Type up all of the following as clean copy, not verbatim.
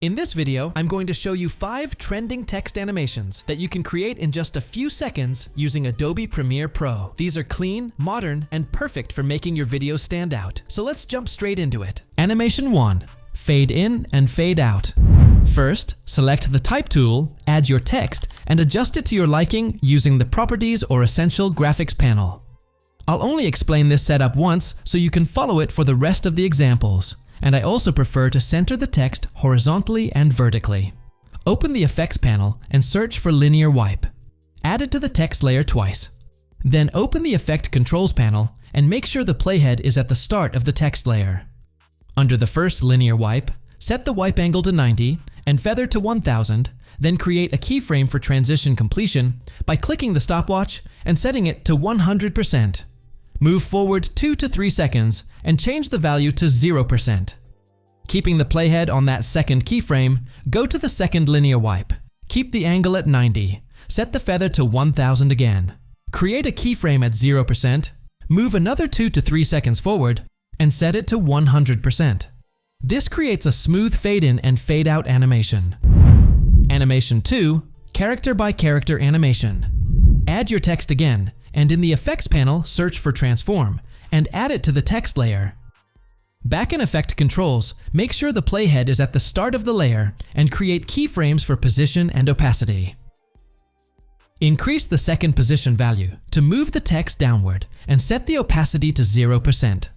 In this video, I'm going to show you 5 trending text animations that you can create in just a few seconds using Adobe Premiere Pro. These are clean, modern, and perfect for making your videos stand out. So let's jump straight into it. Animation 1. Fade in and fade out. First, select the Type tool, add your text, and adjust it to your liking using the Properties or Essential Graphics panel. I'll only explain this setup once so you can follow it for the rest of the examples. And I also prefer to center the text horizontally and vertically. Open the Effects panel and search for Linear Wipe. Add it to the text layer twice. Then open the Effect Controls panel and make sure the playhead is at the start of the text layer. Under the first linear wipe, set the wipe angle to 90 and feather to 1000, then create a keyframe for transition completion by clicking the stopwatch and setting it to 100%. Move forward 2 to 3 seconds and change the value to 0%. Keeping the playhead on that second keyframe, go to the second linear wipe. Keep the angle at 90. Set the feather to 1000 again. Create a keyframe at 0%, move another 2 to 3 seconds forward, and set it to 100%. This creates a smooth fade in and fade out animation. Animation 2, Character by Character Animation. Add your text again, and in the Effects panel, search for Transform, and add it to the text layer. Back in Effect Controls, make sure the playhead is at the start of the layer and create keyframes for position and opacity. Increase the second position value to move the text downward and set the opacity to 0%.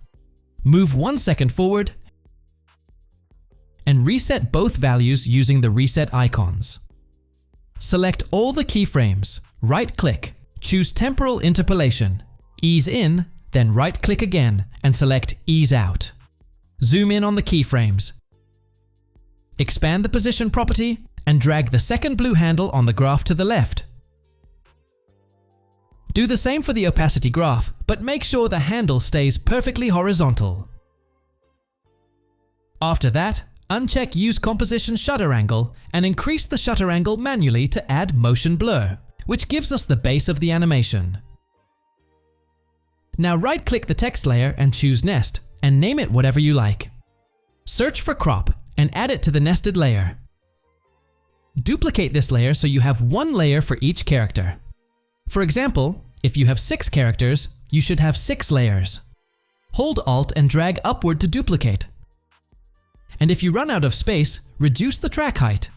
Move 1 second forward and reset both values using the reset icons. Select all the keyframes, right-click, choose Temporal Interpolation, ease in, then right-click again and select Ease Out. Zoom in on the keyframes. Expand the position property and drag the second blue handle on the graph to the left. Do the same for the opacity graph, but make sure the handle stays perfectly horizontal. After that, uncheck Use Composition Shutter Angle and increase the shutter angle manually to add motion blur, which gives us the base of the animation. Now right-click the text layer and choose Nest, and name it whatever you like. Search for Crop and add it to the nested layer. Duplicate this layer so you have one layer for each character. For example, if you have 6 characters, you should have 6 layers. Hold Alt and drag upward to duplicate. And if you run out of space, reduce the track height.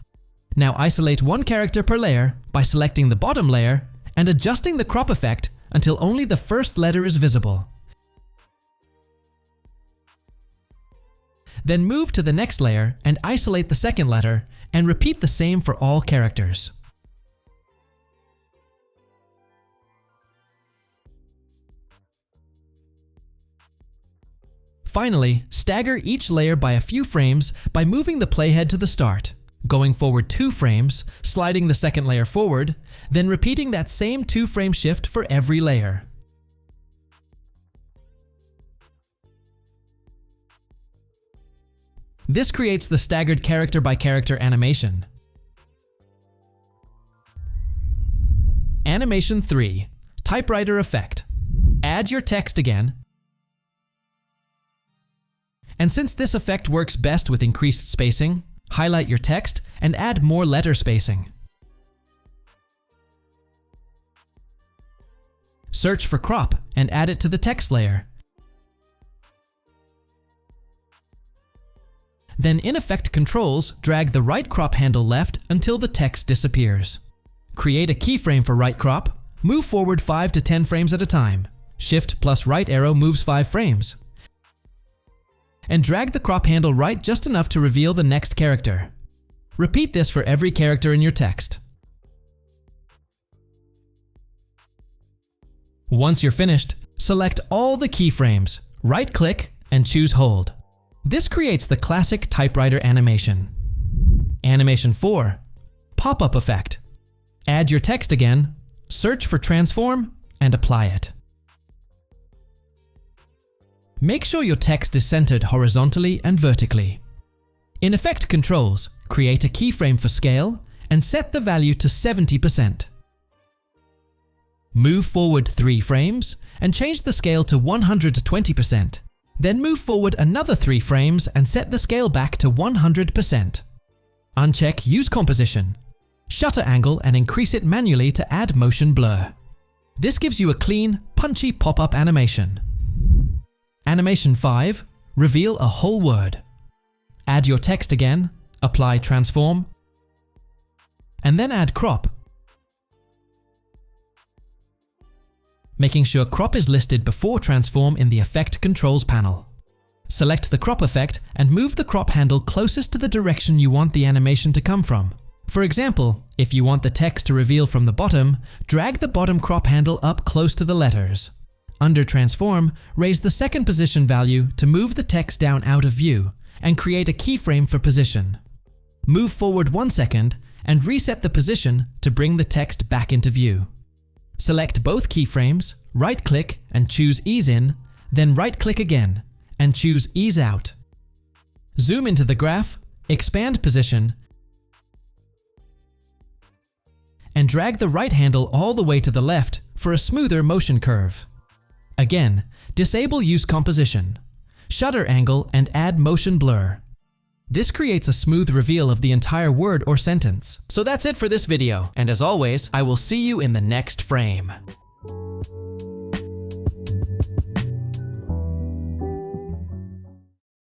Now isolate one character per layer by selecting the bottom layer and adjusting the crop effect until only the first letter is visible. Then move to the next layer and isolate the second letter and repeat the same for all characters. Finally, stagger each layer by a few frames by moving the playhead to the start, going forward 2 frames, sliding the second layer forward, then repeating that same 2-frame shift for every layer. This creates the staggered character by character animation. Animation 3. Typewriter Effect. Add your text again. And since this effect works best with increased spacing, highlight your text and add more letter spacing. Search for Crop and add it to the text layer. Then in Effect Controls, drag the right crop handle left until the text disappears. Create a keyframe for right crop, move forward 5 to 10 frames at a time. Shift plus right arrow moves 5 frames. And drag the crop handle right just enough to reveal the next character. Repeat this for every character in your text. Once you're finished, select all the keyframes, right-click, and choose Hold. This creates the classic typewriter animation. Animation 4. Pop-up effect. Add your text again, search for Transform, and apply it. Make sure your text is centered horizontally and vertically. In Effect Controls, create a keyframe for scale and set the value to 70%. Move forward 3 frames and change the scale to 120%. Then move forward another 3 frames and set the scale back to 100%. Uncheck Use Composition. Shutter angle and increase it manually to add motion blur. This gives you a clean, punchy pop-up animation. Animation 5. Reveal a whole word. Add your text again, apply transform, and then add crop. Making sure crop is listed before transform in the Effect Controls panel. Select the crop effect and move the crop handle closest to the direction you want the animation to come from. For example, if you want the text to reveal from the bottom, drag the bottom crop handle up close to the letters. Under Transform, raise the second position value to move the text down out of view and create a keyframe for position. Move forward 1 second and reset the position to bring the text back into view. Select both keyframes, right-click and choose Ease In, then right-click again and choose Ease Out. Zoom into the graph, expand position, and drag the right handle all the way to the left for a smoother motion curve. Again, disable Use Composition, shutter angle and add motion blur. This creates a smooth reveal of the entire word or sentence. So that's it for this video, and as always, I will see you in the next frame.